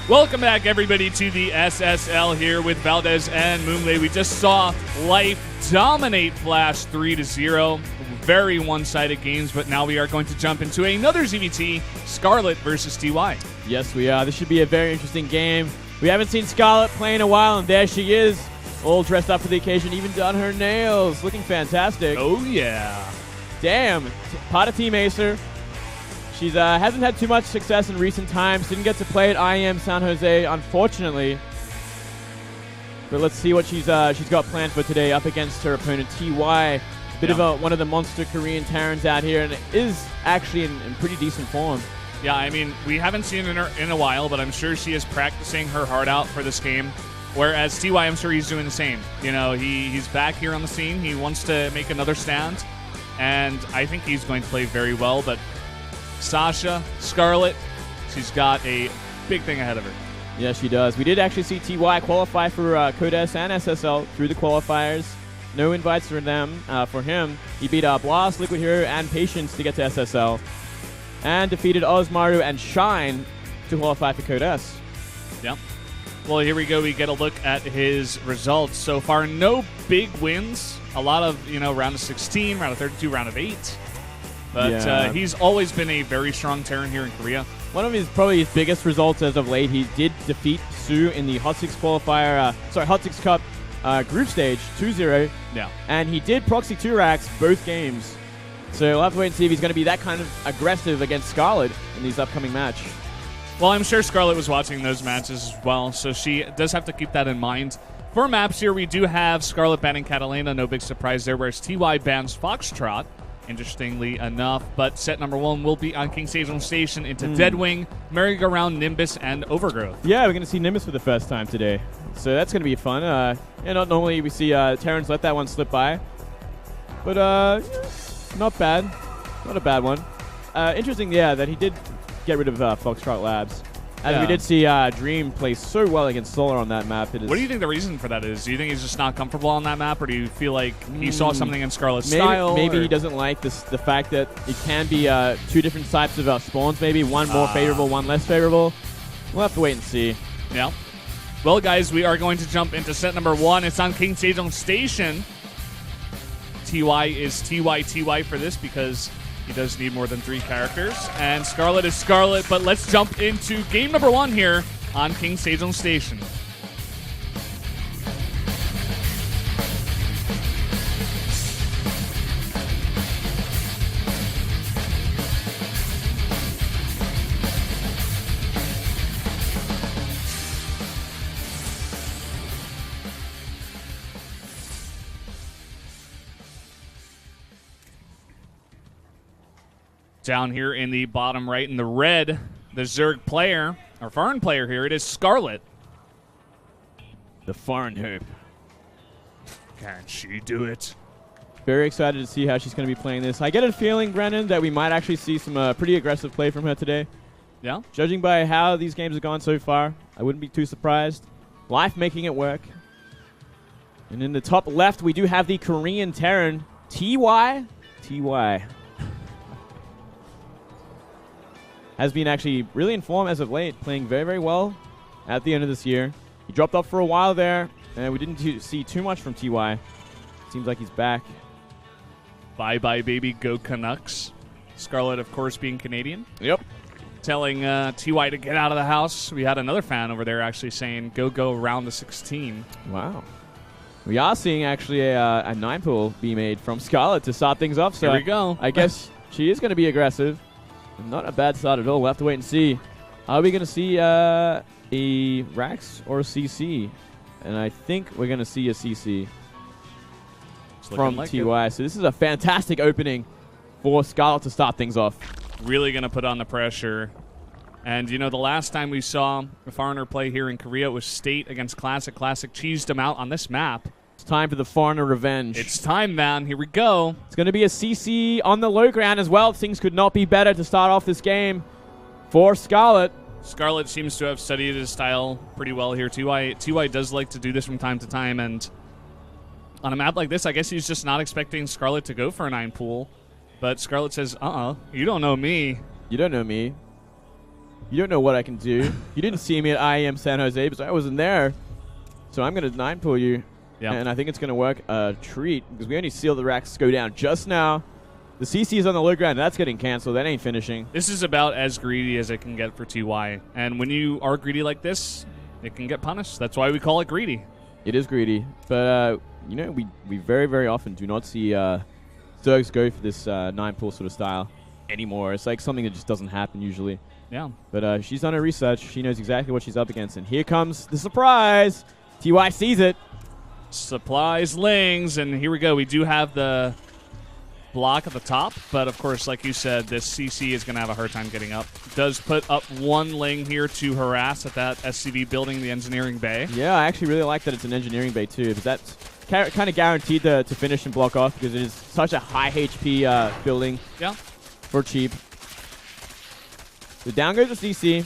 Welcome back, everybody, to the SSL here with Valdez and Moonlay. We just saw Life dominate Flash 3-0. Very one-sided games, but now we are going to jump into another ZVT, Scarlett versus TY. Yes, we are. This should be a very interesting game. We haven't seen Scarlett play in a while, and there she is, all dressed up for the occasion, even done her nails, looking fantastic. Oh, yeah. Damn, part of Team Acer. She hasn't had too much success in recent times. Didn't get to play at IEM San Jose, unfortunately. But let's see what she's got planned for today up against her opponent, TY. Bit of one of the monster Korean Terrans out here, and is actually in pretty decent form. Yeah, I mean, we haven't seen her in a while, but I'm sure she is practicing her heart out for this game. Whereas TY, I'm sure he's doing the same. You know, he's back here on the scene. He wants to make another stand, and I think he's going to play very well. But Sasha, Scarlett, she's got a big thing ahead of her. Yeah, she does. We did actually see TY qualify for Codes and SSL through the qualifiers. No invites for them. For him, he beat Blast, Liquid Hero, and Patience to get to SSL, and defeated Ozmaru and Shine to qualify for Codes. Yep. Well, here we go. We get a look at his results so far. No big wins. A lot of, round of 16, round of 32, round of 8. But he's always been a very strong Terran here in Korea. One of probably his biggest results as of late, he did defeat Su in the Hot 6 qualifier, Hot 6 Cup group stage, 2-0. Yeah. And he did proxy 2 racks both games. So we'll have to wait and see if he's going to be that kind of aggressive against Scarlett in these upcoming match. Well, I'm sure Scarlett was watching those matches as well, so she does have to keep that in mind. For maps here, we do have Scarlett banning Catalina, no big surprise there, whereas TY bans Foxtrot, interestingly enough. But set number 1 will be on King Sejong Station into Deadwing, Merry-Go-Round, Nimbus, and Overgrowth. Yeah, we're going to see Nimbus for the first time today, so that's going to be fun. Not normally we see Terrans let that one slip by, but not bad. Not a bad one. Interesting, that he did get rid of Foxtrot Labs. As we did see Dream play so well against Solar on that map. What do you think the reason for that is? Do you think he's just not comfortable on that map, or do you feel like he saw something in Scarlett's style? Maybe he doesn't like the fact that it can be 2 different types of spawns, maybe. One more favorable, one less favorable. We'll have to wait and see. Yeah. Well, guys, we are going to jump into set number 1. It's on King Sejong Station. TY is TY for this because he does need more than 3 characters. And Scarlett is Scarlett, but let's jump into game number 1 here on King Sejong Station. Down here in the bottom right in the red, the Zerg player, or foreign player here, it is Scarlett. The foreign hope. Can she do it? Very excited to see how she's going to be playing this. I get a feeling, Brennan, that we might actually see some pretty aggressive play from her today. Yeah? Judging by how these games have gone so far, I wouldn't be too surprised. Life making it work. And in the top left, we do have the Korean Terran, TY. Has been actually really in form as of late, playing very, very well at the end of this year. He dropped off for a while there, and we didn't see too much from TY. Seems like he's back. Bye-bye, baby. Go Canucks. Scarlett, of course, being Canadian. Yep. Telling TY to get out of the house. We had another fan over there actually saying, go round the 16. Wow. We are seeing actually a 9-pool be made from Scarlett to start things off. So here we go. I guess she is going to be aggressive. Not a bad start at all. We'll have to wait and see. Are we going to see a Rax or a CC? And I think we're going to see a CC from like TY. So this is a fantastic opening for Scarlett to start things off. Really going to put on the pressure. And, the last time we saw a foreigner play here in Korea was State against Classic. Classic cheesed him out on this map. It's time for the foreigner revenge. It's time, man. Here we go. It's going to be a CC on the low ground as well. Things could not be better to start off this game for Scarlett. Scarlett seems to have studied his style pretty well here. TY does like to do this from time to time, and on a map like this, I guess he's just not expecting Scarlett to go for a 9-pool. But Scarlett says, you don't know me. You don't know me. You don't know what I can do. You didn't see me at IEM San Jose because I wasn't there. So I'm going to 9-pull you. Yeah. And I think it's going to work a treat because we only see the racks go down just now. The CC is on the low ground. That's getting canceled. That ain't finishing. This is about as greedy as it can get for TY. And when you are greedy like this, it can get punished. That's why we call it greedy. It is greedy. But, you know, we very, very often do not see Zergs go for this 9-pull sort of style anymore. It's like something that just doesn't happen usually. Yeah. But she's done her research. She knows exactly what she's up against. And here comes the surprise. TY sees it. Supplies Lings. And here we go. We do have the block at the top. But, of course, like you said, this CC is going to have a hard time getting up. Does put up one Ling here to harass at that SCV building, the engineering bay. Yeah, I actually really like that it's an engineering bay, too. Because that's kind of guaranteed to finish and block off because it is such a high HP building. Yeah. For cheap. So down goes the CC.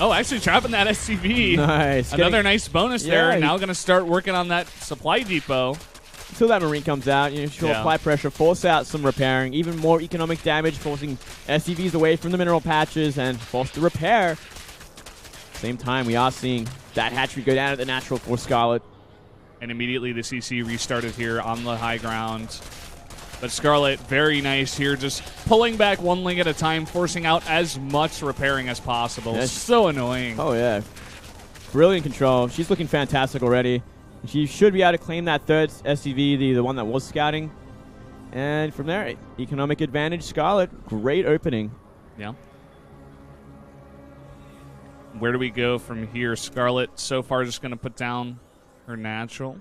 Oh, actually trapping that SCV. Nice. Another nice bonus there. Now going to start working on that supply depot. Until that Marine comes out, you know, she'll apply pressure, force out some repairing, even more economic damage, forcing SCVs away from the mineral patches and force the repair. Same time, we are seeing that hatchery go down at the natural for Scarlett. And immediately the CC restarted here on the high ground. But Scarlett, very nice here, just pulling back one Ling at a time, forcing out as much repairing as possible. Yeah, so annoying. Oh, yeah. Brilliant control. She's looking fantastic already. She should be able to claim that third SCV, the one that was scouting. And from there, economic advantage, Scarlett. Great opening. Yeah. Where do we go from here? Scarlett so far just going to put down her natural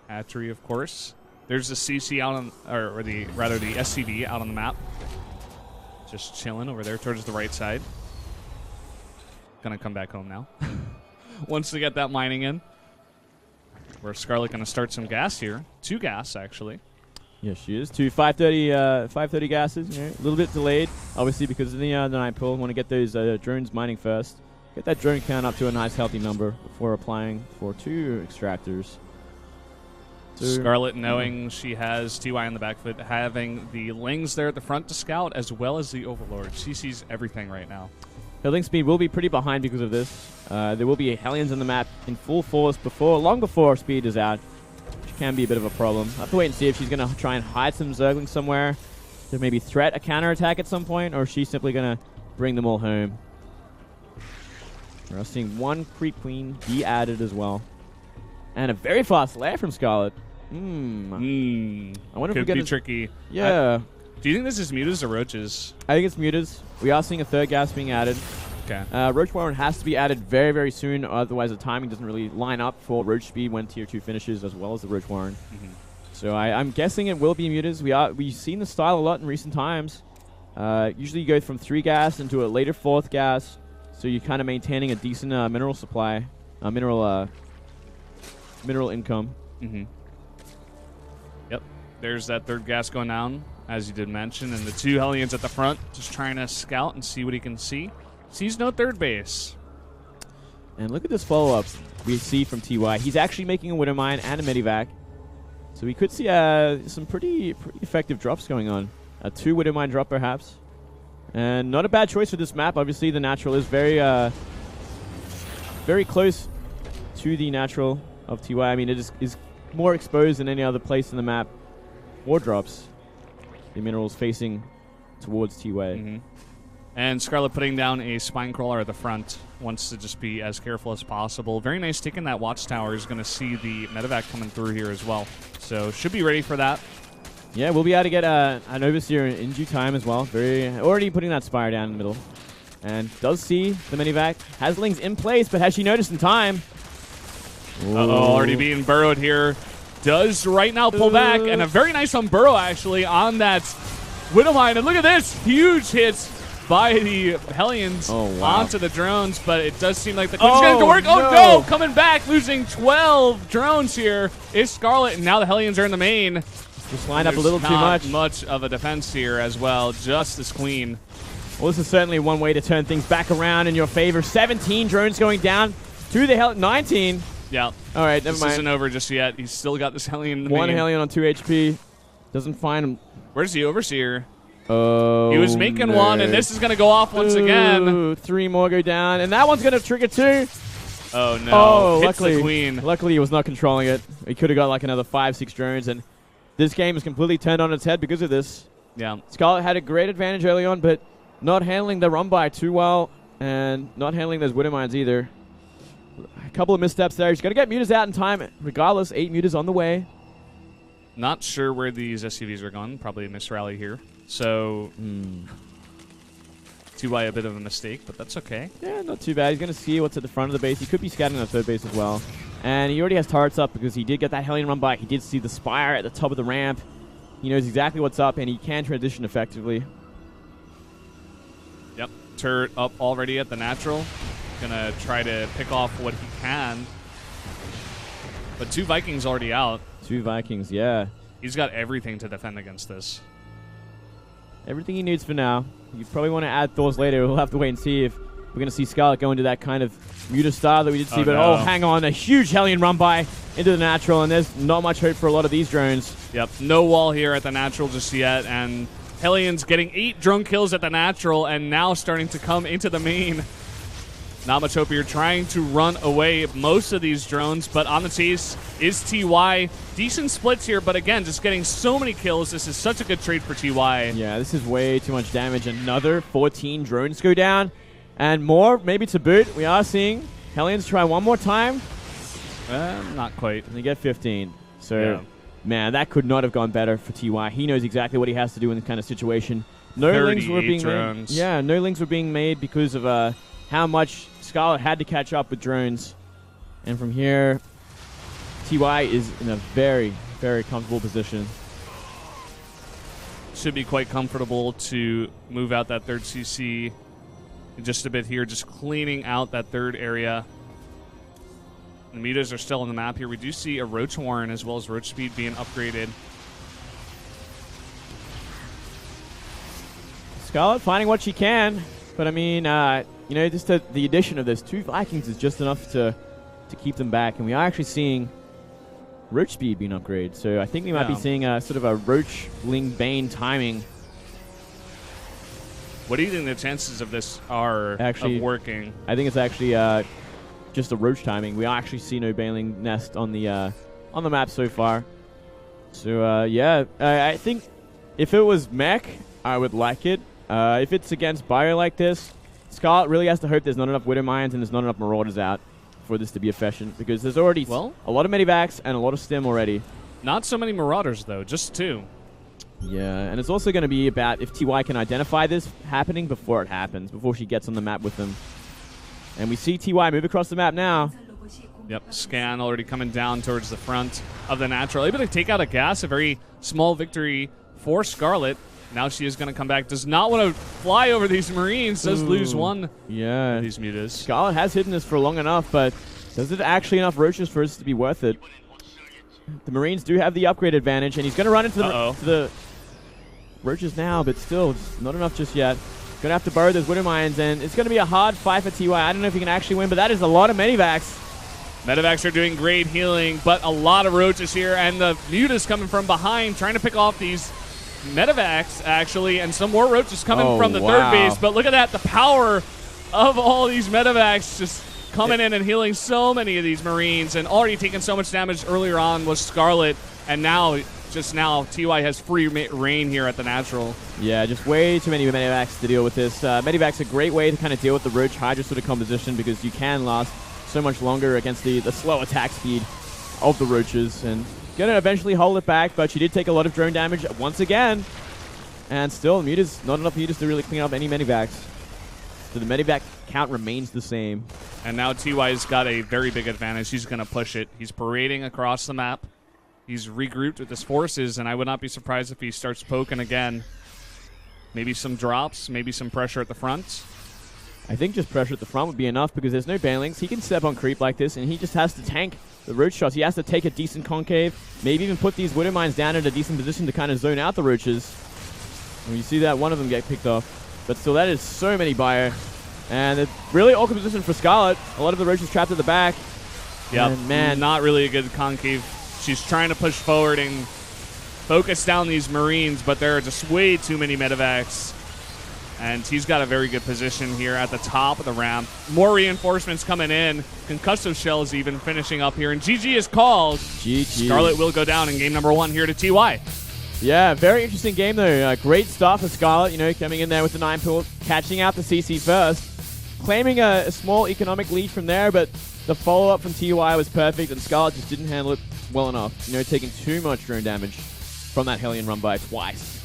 hatchery, of course. There's the CC out on, or the SCV out on the map. Just chilling over there towards the right side. Gonna come back home now. Once we get that mining in. Where Scarlett gonna start some gas here. 2 gas, actually. Yes, she is. 2 530 gases. You know, a little bit delayed, obviously, because of the 9-pull. Want to get those drones mining first. Get that drone count up to a nice, healthy number before applying for 2 extractors. Scarlett knowing she has TY on the back foot, having the Lings there at the front to scout, as well as the Overlord. She sees everything right now. Her Ling speed will be pretty behind because of this. There will be Hellions on the map in full force long before speed is out, which can be a bit of a problem. I'll have to wait and see if she's going to try and hide some Zerglings somewhere to maybe threat a counterattack at some point, or if she's simply going to bring them all home. We're seeing 1 Creep Queen be added as well. And a very fast lair from Scarlett. I wonder if could be tricky. Yeah. Do you think this is mutas or roaches? I think it's mutas. We are seeing a 3rd gas being added. Okay. Roach Warren has to be added very, very soon. Otherwise, the timing doesn't really line up for Roach speed when Tier 2 finishes, as well as the Roach Warren. So I'm guessing it will be mutas. We've seen the style a lot in recent times. Usually you go from 3 gas into a later 4th gas, so you're kind of maintaining a decent mineral supply, mineral income. Yep. There's that 3rd gas going down, as you did mention, and the 2 Hellions at the front just trying to scout and see what he can see. Sees no 3rd base. And look at this follow-up we see from TY. He's actually making a Widowmine and a Medivac. So we could see some pretty effective drops going on. A 2 Widowmine drop, perhaps. And not a bad choice for this map. Obviously, the natural is very close to the natural of TY. I mean, it is more exposed than any other place in the map. 4 drops. The minerals facing towards TY. And Scarlett putting down a spine crawler at the front. Wants to just be as careful as possible. Very nice taking that watchtower. Is going to see the medevac coming through here as well. So should be ready for that. Yeah, we'll be able to get an overseer in due time as well. Already putting that spire down in the middle. And does see the medevac. Has Lings in place, but has she noticed in time? Already being burrowed here. Does right now pull back. And a very nice unburrow, actually, on that Widowmine. And look at this. Huge hits by the Hellions onto the drones, but it does seem like the Queen's going to work. Oh, no! Coming back, losing 12 drones here is Scarlett, and now the Hellions are in the main. Just lined up a little too much. Not much of a defense here as well, just this Queen. Well, this is certainly one way to turn things back around in your favor. 17 drones going down to the Hellion. 19. Yeah. All right, never mind. This isn't over just yet. He's still got this Hellion in the One main. Hellion on 2 HP. Doesn't find him. Where's the Overseer? Oh, he was making no. one, and this is going to go off once again. 3 more go down, and that one's going to trigger 2. Oh, no. Oh, Hits the queen. Luckily, he was not controlling it. He could have got like another 5-6 drones, and this game is completely turned on its head because of this. Yeah. Scarlett had a great advantage early on, but not handling the run by too well, and not handling those Widow Mines either. A couple of missteps there. He's going to get Mutas out in time. Regardless, 8 Mutas on the way. Not sure where these SCVs are going. Probably a misrally here. So, TY a bit of a mistake, but that's okay. Yeah, not too bad. He's going to see what's at the front of the base. He could be scouting the third base as well. And he already has turrets up because he did get that Hellion run by. He did see the Spire at the top of the ramp. He knows exactly what's up, and he can transition effectively. Yep. Turret up already at the natural. Gonna try to pick off what he can. But 2 Vikings already out. 2 Vikings, yeah. He's got everything to defend against this. Everything he needs for now. You probably want to add Thors later. We'll have to wait and see if we're going to see Scarlett go into that kind of Muta style that we did see. But no. oh, hang on. A huge Hellion run by into the natural, and there's not much hope for a lot of these drones. Yep. No wall here at the natural just yet, and Hellion's getting 8 drone kills at the natural, and now starting to come into the main. Not much hope here. Trying to run away most of these drones, but on the chase is TY. Decent splits here, but again, just getting so many kills. This is such a good trade for TY. Yeah, this is way too much damage. Another 14 drones go down, and more maybe to boot. We are seeing Hellions try one more time. Not quite. And they get 15. So, yeah. Man, that could not have gone better for TY. He knows exactly what he has to do in this kind of situation. No links were being drones. made. Yeah, no links were being made because of how much Scarlett had to catch up with drones. And from here, TY is in a very, very comfortable position. Should be quite comfortable to move out that third CC in just a bit here, just cleaning out that third area. The Mutas are still on the map here. We do see a Roach Warren as well as Roach Speed being upgraded. Scarlett finding what she can, but I mean, you know, just the addition of those 2 Vikings is just enough to keep them back, and we are actually seeing Roach Speed being upgraded, so I think we might be seeing a sort of a Roachling Bane timing. What do you think the chances of this are actually of working? I think it's actually just a Roach timing. We actually see no Baneling Nest on the map so far. So yeah, I think if it was mech, I would like it. If it's against Bio like this, Scarlett really has to hope there's not enough Widow Mines and there's not enough Marauders out for this to be efficient, because there's already a lot of Medivacs and a lot of Stim already. Not so many Marauders, though. Just 2. Yeah, and it's also going to be about if TY can identify this happening before it happens, before she gets on the map with them. And we see TY move across the map now. Yep, Scan already coming down towards the front of the natural. Able to take out a gas, a very small victory for Scarlett. Now she is going to come back. Does not want to fly over these Marines. Does lose one of these Mutas. Scarlett has hidden this for long enough, but does it actually enough Roaches for us to be worth it? The Marines do have the upgrade advantage, and he's going to run into the Roaches now, but still, not enough just yet. Going to have to borrow those Widow Mines, and it's going to be a hard fight for TY. I don't know if he can actually win, but that is a lot of Medivacs. Medivacs are doing great healing, but a lot of Roaches here, and the Mutas coming from behind, trying to pick off these Medivacs, actually, and some more Roaches coming from the third base. But look at that, the power of all these Medivacs just coming in and healing so many of these Marines, and already taking so much damage earlier on was Scarlett, and now, just now, TY has free reign here at the natural. Yeah, just way too many Medivacs to deal with this. Medivac's a great way to kind of deal with the Roach Hydra sort of composition, because you can last so much longer against the slow attack speed of the Roaches, and gonna eventually hold it back, but she did take a lot of drone damage once again. And still, Mutas, not enough Mutas to really clean up any Medivacs. So the Medivac count remains the same. And now TY's got a very big advantage. He's gonna push it. He's parading across the map. He's regrouped with his forces, and I would not be surprised if he starts poking again. Maybe some drops, maybe some pressure at the front. I think just pressure at the front would be enough, because there's no banelings. He can step on creep like this, and he just has to tank the Roach shots. He has to take a decent concave, maybe even put these Widow Mines down in a decent position to kind of zone out the Roaches. And you see that one of them get picked off. But still, that is so many Bio. And it's really awkward position for Scarlett. A lot of the Roaches trapped at the back. Yeah, man, not really a good concave. She's trying to push forward, and focus down these Marines, but there are just way too many medevacs. And he's got a very good position here at the top of the ramp. More reinforcements coming in. Concussive shells even finishing up here. And GG is called. GG. Scarlett will go down in game number 1 here to TY. Yeah, very interesting game, though. Great start for Scarlett, coming in there with the 9 pull, catching out the CC first. Claiming a small economic lead from there, but the follow-up from TY was perfect, and Scarlett just didn't handle it well enough. Taking too much drone damage from that Hellion run by twice.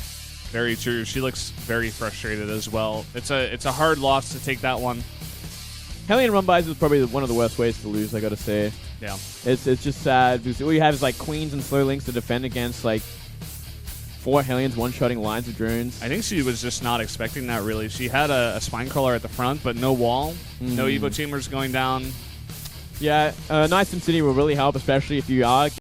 Very true. She looks very frustrated as well. It's a hard loss to take that one. Hellion run-bys is probably one of the worst ways to lose, I gotta say. Yeah. It's just sad, because all you have is like Queens and Slow Links to defend against like 4 Hellions one-shotting lines of drones. I think she was just not expecting that, really. She had a spine crawler at the front, but no wall. No Evo Chambers going down. Yeah, nice SimCity will really help, especially if you are